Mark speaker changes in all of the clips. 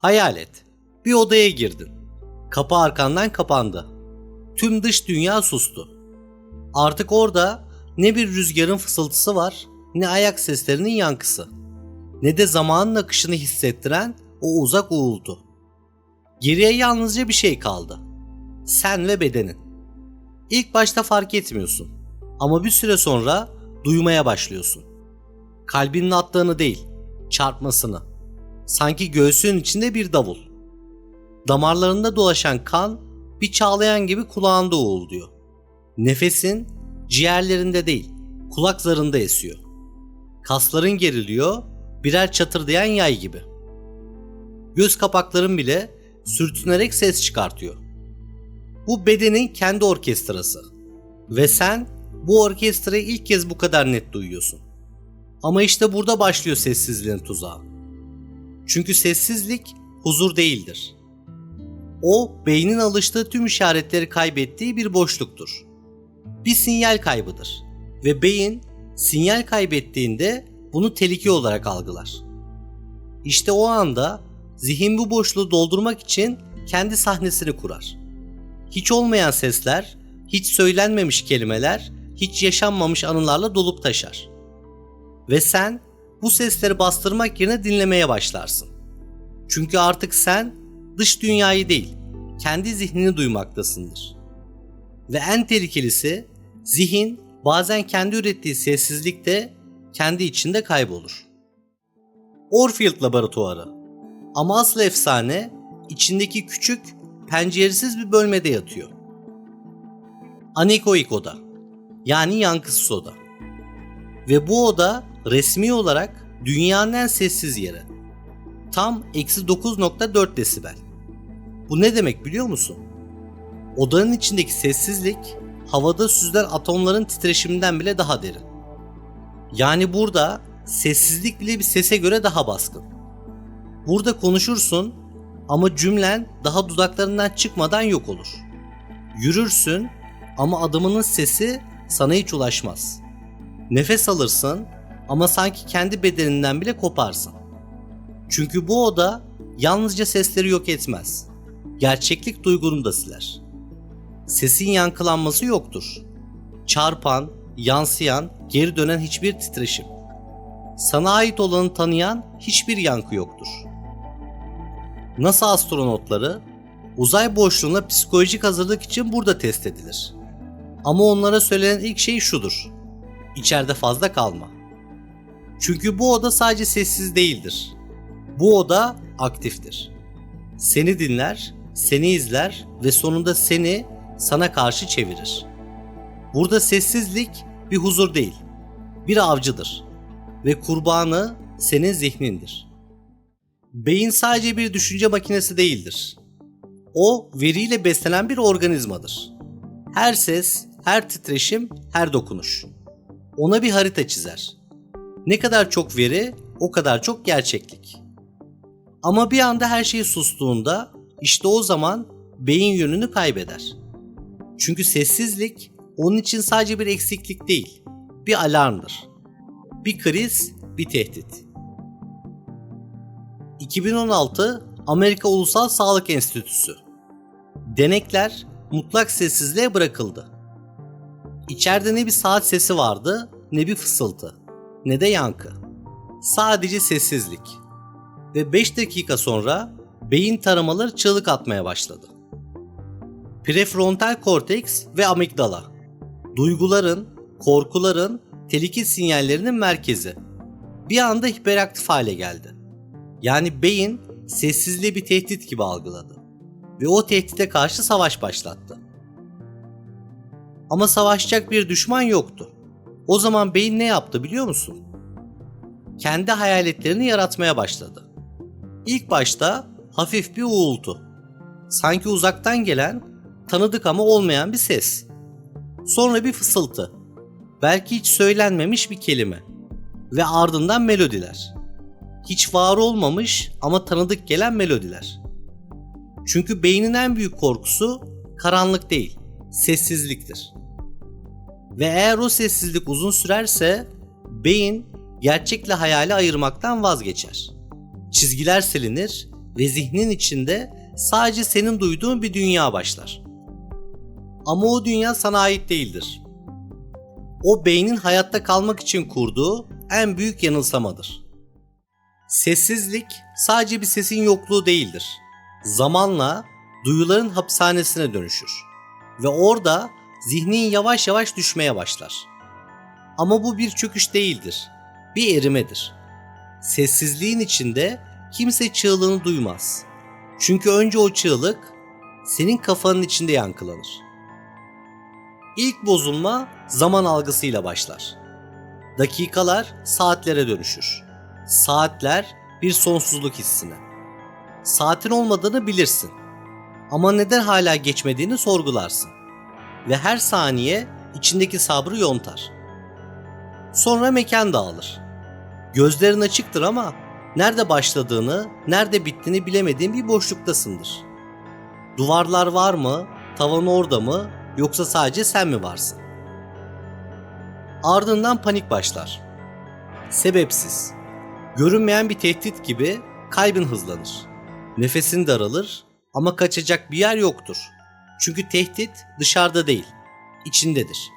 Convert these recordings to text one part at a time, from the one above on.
Speaker 1: Hayal et. Bir odaya girdin. Kapı arkandan kapandı. Tüm dış dünya sustu. Artık orada ne bir rüzgarın fısıltısı var, ne ayak seslerinin yankısı, ne de zamanın akışını hissettiren o uzak uğultu. Geriye yalnızca bir şey kaldı. Sen ve bedenin. İlk başta fark etmiyorsun. Ama bir süre sonra duymaya başlıyorsun. Kalbinin attığını değil, çarpmasını. Sanki göğsünün içinde bir davul. Damarlarında dolaşan kan bir çağlayan gibi kulağında uğulduyor. Nefesin ciğerlerinde değil, kulak zarında esiyor. Kasların geriliyor, birer çatırdayan yay gibi. Göz kapakların bile sürtünerek ses çıkartıyor. Bu bedenin kendi orkestrası. Ve sen bu orkestrayı ilk kez bu kadar net duyuyorsun. Ama işte burada başlıyor sessizliğin tuzağı. Çünkü sessizlik huzur değildir. O, beynin alıştığı tüm işaretleri kaybettiği bir boşluktur. Bir sinyal kaybıdır. Ve beyin sinyal kaybettiğinde bunu tehlike olarak algılar. İşte o anda zihin bu boşluğu doldurmak için kendi sahnesini kurar. Hiç olmayan sesler, hiç söylenmemiş kelimeler, hiç yaşanmamış anılarla dolup taşar. Ve sen bu sesleri bastırmak yerine dinlemeye başlarsın. Çünkü artık sen dış dünyayı değil, kendi zihnini duymaktasındır. Ve en tehlikelisi, zihin bazen kendi ürettiği sessizlikte kendi içinde kaybolur. Orfield Laboratuvarı. Ama asıl efsane içindeki küçük, penceresiz bir bölmede yatıyor. Anekoik oda, yani yankısız oda. Ve bu oda resmi olarak dünyanın en sessiz yeri. Tam -9.4 desibel. Bu ne demek biliyor musun? Odanın içindeki sessizlik havada süzülen atomların titreşiminden bile daha derin. Yani burada sessizlik bile bir sese göre daha baskın. Burada konuşursun ama cümlen daha dudaklarından çıkmadan yok olur. Yürürsün ama adımının sesi sana hiç ulaşmaz. Nefes alırsın ama sanki kendi bedeninden bile koparsın. Çünkü bu oda yalnızca sesleri yok etmez. Gerçeklik duygunu da siler. Sesin yankılanması yoktur. Çarpan, yansıyan, geri dönen hiçbir titreşim. Sana ait olanı tanıyan hiçbir yankı yoktur. NASA astronotları uzay boşluğuna psikolojik hazırlık için burada test edilir. Ama onlara söylenen ilk şey şudur: İçeride fazla kalma. Çünkü bu oda sadece sessiz değildir. Bu oda aktiftir. Seni dinler, seni izler ve sonunda seni sana karşı çevirir. Burada sessizlik bir huzur değil, bir avcıdır ve kurbanı senin zihnindir. Beyin sadece bir düşünce makinesi değildir. O, veriyle beslenen bir organizmadır. Her ses, her titreşim, her dokunuş ona bir harita çizer. Ne kadar çok veri, o kadar çok gerçeklik. Ama bir anda her şey sustuğunda, işte o zaman beyin yönünü kaybeder. Çünkü sessizlik onun için sadece bir eksiklik değil, bir alarmdır. Bir kriz, bir tehdit. 2016 Amerika Ulusal Sağlık Enstitüsü. Denekler mutlak sessizliğe bırakıldı. İçeride ne bir saat sesi vardı, ne bir fısıltı, ne de yankı. Sadece sessizlik. Ve 5 dakika sonra beyin taramaları çığlık atmaya başladı. Prefrontal korteks ve amigdala. Duyguların, korkuların, tehlike sinyallerinin merkezi. Bir anda hiperaktif hale geldi. Yani beyin sessizliği bir tehdit gibi algıladı. Ve o tehdide karşı savaş başlattı. Ama savaşacak bir düşman yoktu. O zaman beyin ne yaptı biliyor musun? Kendi hayaletlerini yaratmaya başladı. İlk başta hafif bir uğultu. Sanki uzaktan gelen, tanıdık ama olmayan bir ses. Sonra bir fısıltı. Belki hiç söylenmemiş bir kelime. Ve ardından melodiler. Hiç var olmamış ama tanıdık gelen melodiler. Çünkü beynin en büyük korkusu karanlık değil, sessizliktir. Ve eğer o sessizlik uzun sürerse beyin gerçekle hayali ayırmaktan vazgeçer. Çizgiler silinir, ve zihnin içinde sadece senin duyduğun bir dünya başlar. Ama o dünya sana ait değildir. O beynin hayatta kalmak için kurduğu en büyük yanılsamadır. Sessizlik sadece bir sesin yokluğu değildir. Zamanla duyuların hapishanesine dönüşür ve orada zihnin yavaş yavaş düşmeye başlar. Ama bu bir çöküş değildir, bir erimedir. Sessizliğin içinde kimse çığlığını duymaz. Çünkü önce o çığlık senin kafanın içinde yankılanır. İlk bozulma zaman algısıyla başlar. Dakikalar saatlere dönüşür. Saatler bir sonsuzluk hissine. Saatin olmadığını bilirsin. Ama neden hala geçmediğini sorgularsın. Ve her saniye içindeki sabrı yontar. Sonra mekan dağılır. Gözlerin açıktır ama nerede başladığını, nerede bittiğini bilemediğin bir boşluktasındır. Duvarlar var mı, tavan orada mı, yoksa sadece sen mi varsın? Ardından panik başlar. Sebepsiz, görünmeyen bir tehdit gibi kalbin hızlanır. Nefesin daralır ama kaçacak bir yer yoktur. Çünkü tehdit dışarıda değil, içindedir.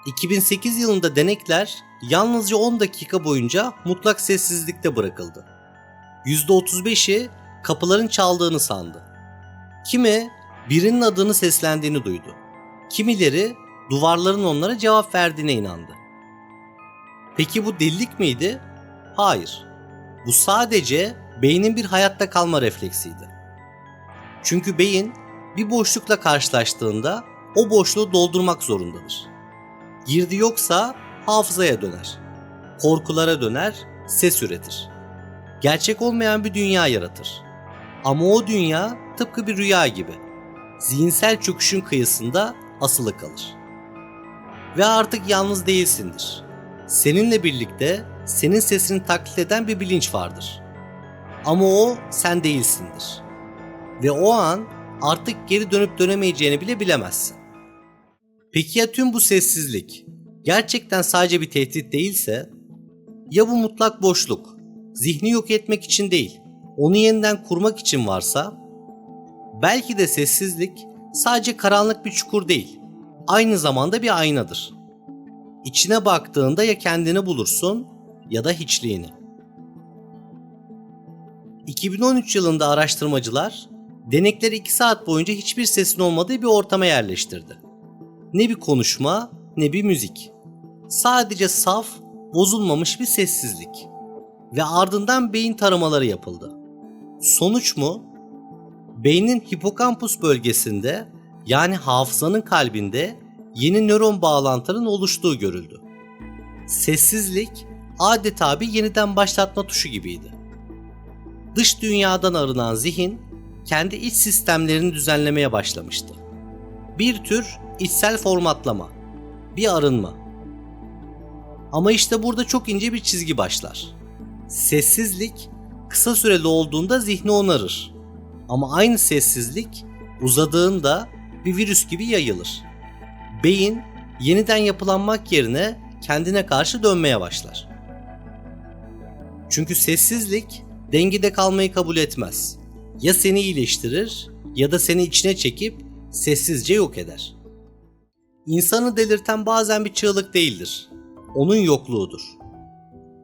Speaker 1: 2008 yılında denekler yalnızca 10 dakika boyunca mutlak sessizlikte bırakıldı. %35'i kapıların çaldığını sandı. Kimi birinin adını seslendiğini duydu. Kimileri duvarların onlara cevap verdiğine inandı. Peki bu delilik miydi? Hayır. Bu sadece beynin bir hayatta kalma refleksiydi. Çünkü beyin bir boşlukla karşılaştığında o boşluğu doldurmak zorundadır. Girdi yoksa hafızaya döner, korkulara döner, ses üretir. Gerçek olmayan bir dünya yaratır. Ama o dünya tıpkı bir rüya gibi zihinsel çöküşün kıyısında asılı kalır. Ve artık yalnız değilsindir. Seninle birlikte senin sesini taklit eden bir bilinç vardır. Ama o sen değilsindir. Ve o an artık geri dönüp dönemeyeceğini bile bilemezsin. Peki ya tüm bu sessizlik gerçekten sadece bir tehdit değilse? Ya bu mutlak boşluk zihni yok etmek için değil, onu yeniden kurmak için varsa? Belki de sessizlik sadece karanlık bir çukur değil, aynı zamanda bir aynadır. İçine baktığında ya kendini bulursun ya da hiçliğini. 2013 yılında araştırmacılar denekleri 2 saat boyunca hiçbir sesin olmadığı bir ortama yerleştirdi. Ne bir konuşma, ne bir müzik. Sadece saf, bozulmamış bir sessizlik. Ve ardından beyin taramaları yapıldı. Sonuç mu? Beynin hipokampus bölgesinde, yani hafızanın kalbinde yeni nöron bağlantıların oluştuğu görüldü. Sessizlik adeta bir yeniden başlatma tuşu gibiydi. Dış dünyadan arınan zihin kendi iç sistemlerini düzenlemeye başlamıştı. Bir tür içsel formatlama, bir arınma. Ama işte burada çok ince bir çizgi başlar. Sessizlik kısa süreli olduğunda zihni onarır. Ama aynı sessizlik uzadığında bir virüs gibi yayılır. Beyin yeniden yapılanmak yerine kendine karşı dönmeye başlar. Çünkü sessizlik dengede kalmayı kabul etmez. Ya seni iyileştirir ya da seni içine çekip sessizce yok eder. İnsanı delirten bazen bir çığlık değildir. Onun yokluğudur.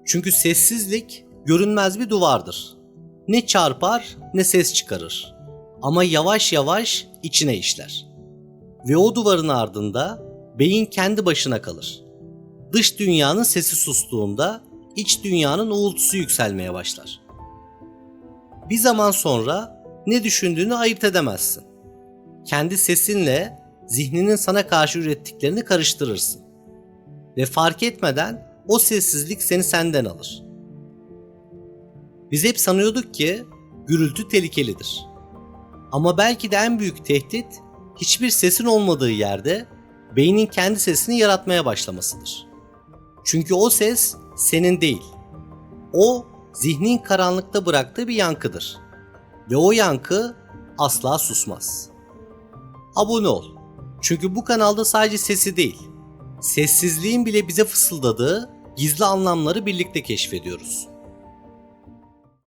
Speaker 1: Çünkü sessizlik görünmez bir duvardır. Ne çarpar ne ses çıkarır. Ama yavaş yavaş içine işler. Ve o duvarın ardında beyin kendi başına kalır. Dış dünyanın sesi sustuğunda iç dünyanın uğultusu yükselmeye başlar. Bir zaman sonra ne düşündüğünü ayırt edemezsin. Kendi sesinle zihninin sana karşı ürettiklerini karıştırırsın. Ve fark etmeden o sessizlik seni senden alır. Biz hep sanıyorduk ki gürültü tehlikelidir. Ama belki de en büyük tehdit hiçbir sesin olmadığı yerde beynin kendi sesini yaratmaya başlamasıdır. Çünkü o ses senin değil. O zihnin karanlıkta bıraktığı bir yankıdır. Ve o yankı asla susmaz. Abone ol. Çünkü bu kanalda sadece sesi değil, sessizliğin bile bize fısıldadığı gizli anlamları birlikte keşfediyoruz.